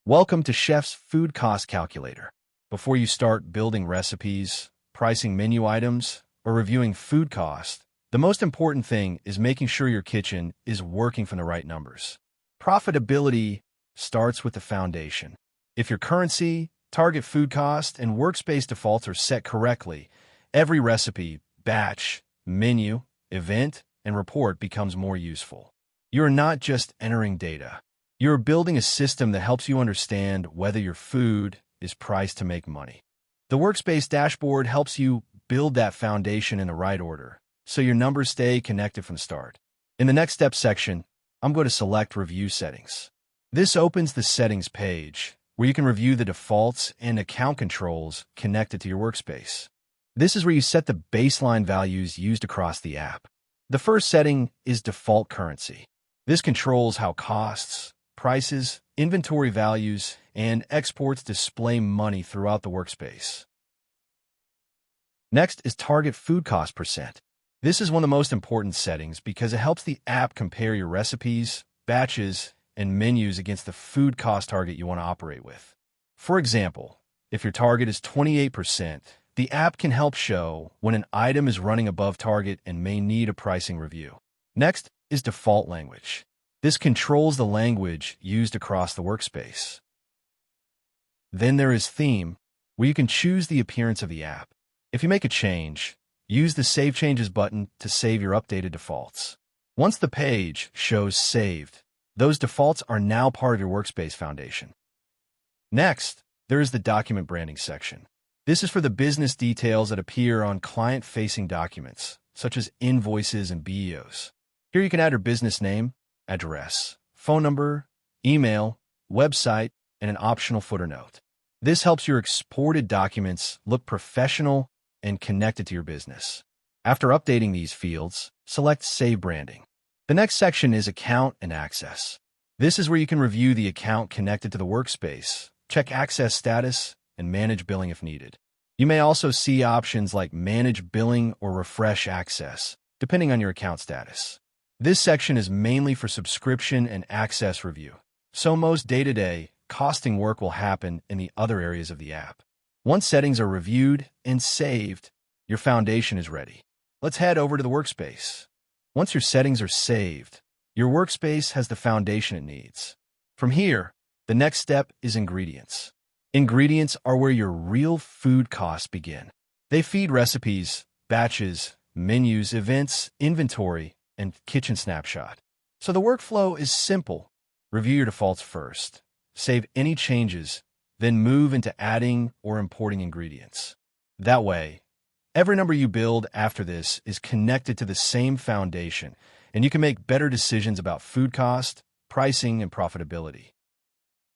Welcome to Chef's Food Cost Calculator. Before you start building recipes, pricing menu items, or reviewing food cost, the most important thing is making sure your kitchen is working from the right numbers. Profitability starts with the foundation. If your currency, target food cost, and workspace defaults are set correctly, every recipe, batch, menu, event, and report becomes more useful. You're not just entering data. You're building a system that helps you understand whether your food is priced to make money. The Workspace dashboard helps you build that foundation in the right order, so your numbers stay connected from the start. In the Next Step section, I'm going to select Review Settings. This opens the Settings page, where you can review the defaults and account controls connected to your workspace. This is where you set the baseline values used across the app. The first setting is Default Currency. This controls how costs, prices, inventory values, and exports display money throughout the workspace. Next is Target Food Cost Percent. This is one of the most important settings because it helps the app compare your recipes, batches, and menus against the food cost target you want to operate with. For example, if your target is 28%, the app can help show when an item is running above target and may need a pricing review. Next is Default Language. This controls the language used across the workspace. Then there is Theme, where you can choose the appearance of the app. If you make a change, use the Save Changes button to save your updated defaults. Once the page shows Saved, those defaults are now part of your workspace foundation. Next, there is the Document Branding section. This is for the business details that appear on client-facing documents, such as invoices and BEOs. Here you can add your business name, address, phone number, email, website, and an optional footer note. This helps your exported documents look professional and connected to your business. After updating these fields, select Save Branding. The next section is Account and Access. This is where you can review the account connected to the workspace, check access status, and manage billing if needed. You may also see options like Manage Billing or Refresh Access, depending on your account status. This section is mainly for subscription and access review, so most day-to-day costing work will happen in the other areas of the app. Once settings are reviewed and saved, your foundation is ready. Let's head over to the workspace. Once your settings are saved, your workspace has the foundation it needs. From here, the next step is Ingredients. Ingredients are where your real food costs begin. They feed recipes, batches, menus, events, inventory, and kitchen snapshot. So the workflow is simple. Review your defaults first, save any changes, then move into adding or importing ingredients. That way, every number you build after this is connected to the same foundation, and you can make better decisions about food cost, pricing, and profitability.